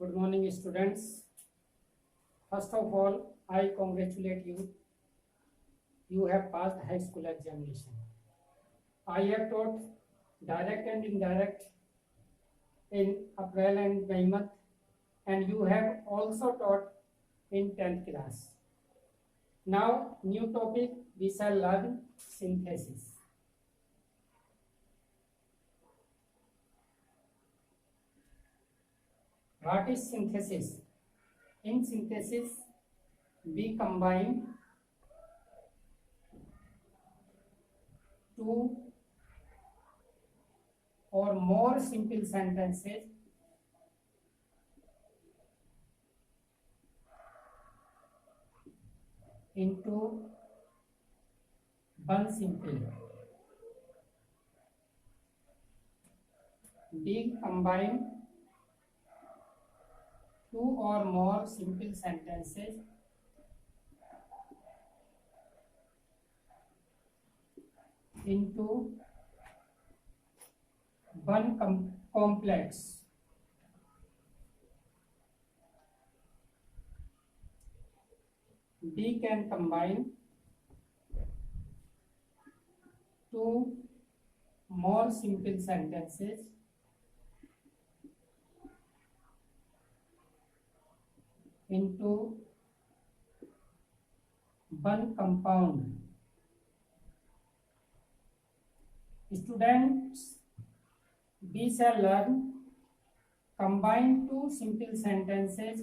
Good morning, students. First of all, I congratulate you. You have passed high school examination. I have taught direct and indirect in April and May month, and you have also taught in 10th class. Now, new topic, we shall learn synthesis. What is synthesis? In synthesis, we combine two or more simple sentences into one simple. We combine two or more simple sentences into one complex. We can combine two more simple sentences into one compound. Students, we shall learn combine two simple sentences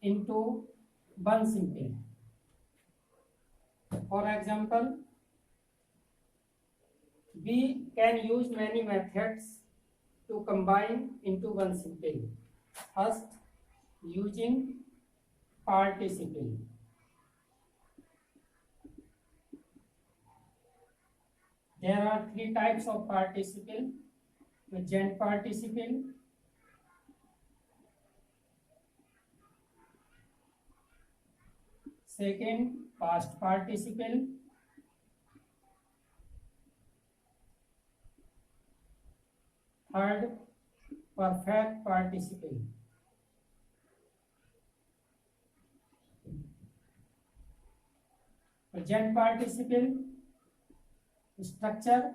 into one simple. For example, we can use many methods to combine into one simple. First, using participle. There are three types of participle: present participle, second, past participle, third, perfect participle. Present participle structure: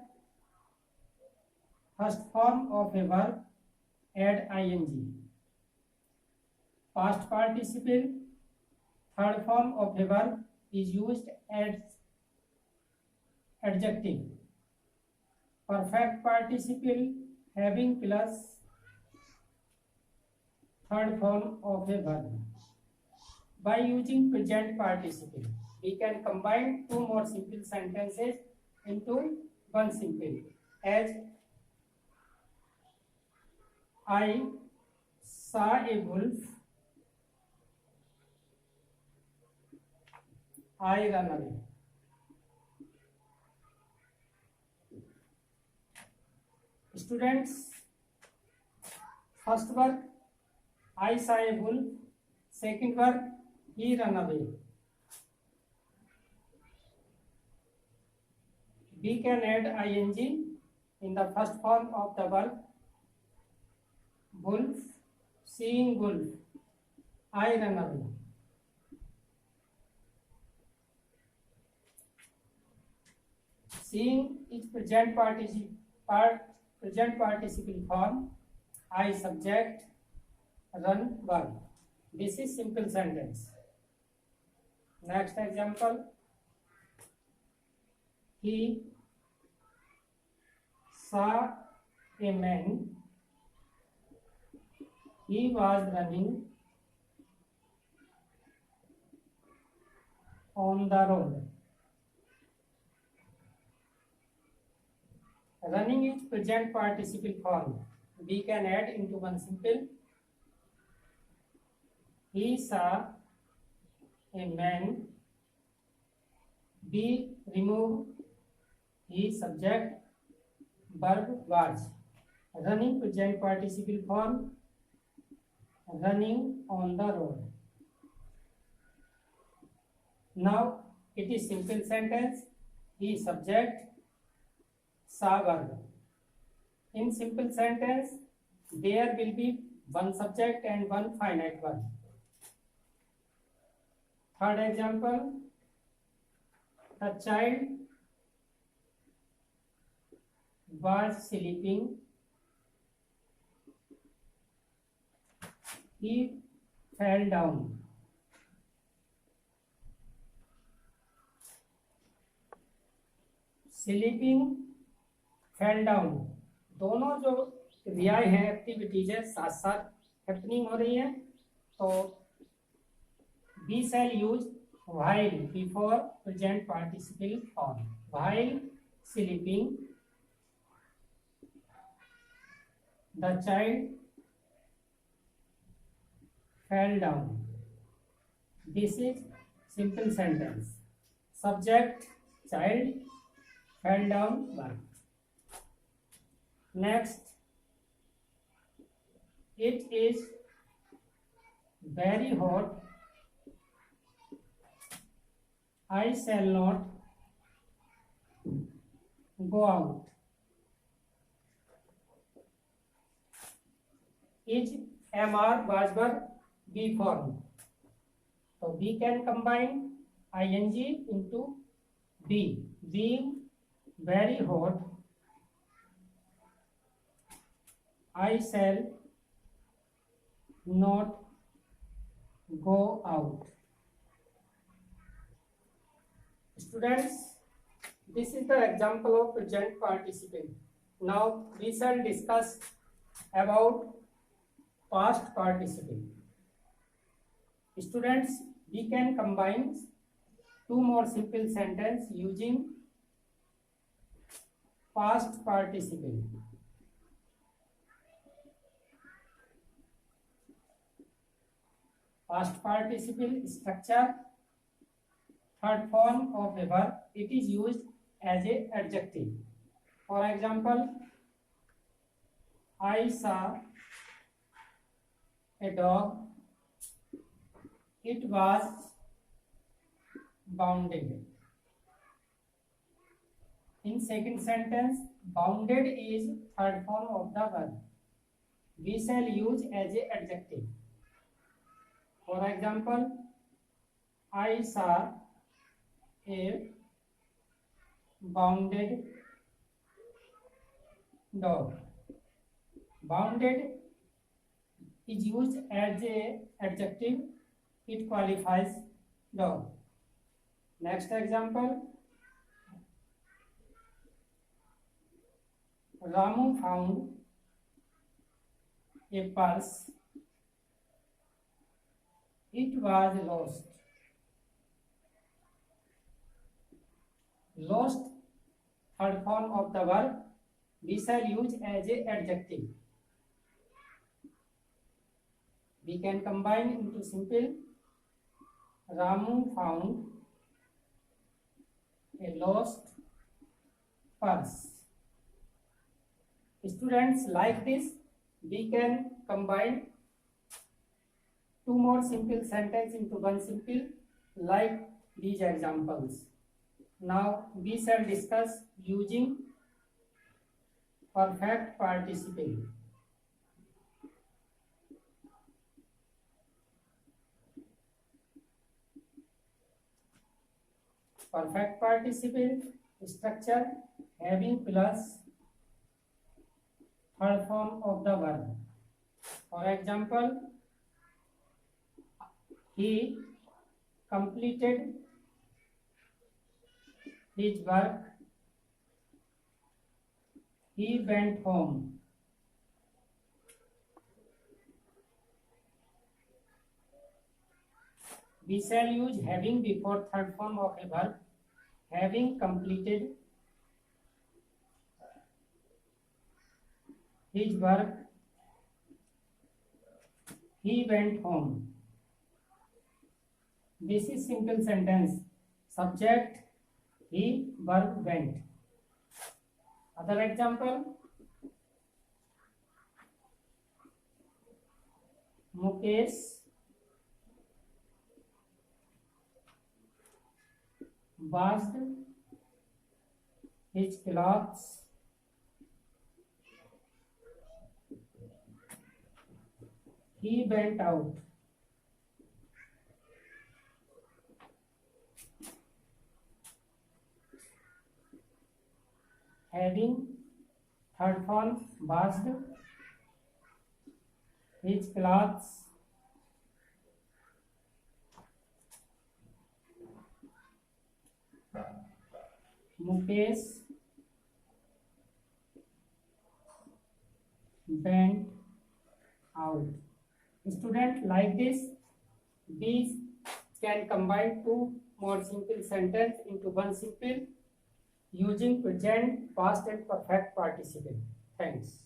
first form of a verb, add ing. Past participle, third form of a verb is used as adjective. Perfect participle having plus third form of a verb. By using present participle, we can combine two more simple sentences into one simple, as I saw a wolf, I ran away. Students, first word I saw a wolf, second word he ran away. We can add ing in the first form of the verb wolf, seeing wolf, I ran away. Seeing is present participle form, I subject, run verb. This is simple sentence. Next example, he saw a man, he was running on the road. Running is present participle form. We can add into one simple. He saw a man. We remove he subject, verb was. Running present participle form, running on the road. Now it is simple sentence. He subject, saw verb. In simple sentence, there will be one subject and one finite verb. Third example, the child was sleeping, he fell down. Sleeping, fell down, दोनों जो क्रियाएं हैं, activities है, साथ साथ happening हो रही है. तो we shall use while before present participle form. While sleeping the child fell down. This is simple sentence. Subject child, fell down verb. Next, it is very hot, I shall not go out. Is MR was verb be form. So we can combine ing into be. Being very hot, I shall not go out. Students, this is the example of present participle. Now we shall discuss about past participle. Students, we can combine two more simple sentences using past participle. Past participle structure, third form of a verb, it is used as a adjective. For example, I saw a dog, it was bounded. In second sentence, bounded is third form of the verb. We shall use as a adjective. For example, I saw a bounded dog. Bounded is used as a adjective. It qualifies dog. Next example, Ramu found a purse, it was lost. Lost, third form of the verb, we shall use as a adjective. We can combine into simple. Ramu found a lost purse. Students, like this, we can combine two more simple sentences into one simple, like these examples. Now we shall discuss using perfect participle. Perfect participle structure, having plus third form of the verb. For example, he completed his work, he went home. We shall use having before third form of a verb. Having completed his work, he went home. This is simple sentence. Subject he, verb went. Other example, Mukesh washed his clothes He went out. Having third form washed his clothes. Mukesh went out. Student, like this, these can combine two more simple sentences into one simple using present, past and perfect participle. Thanks.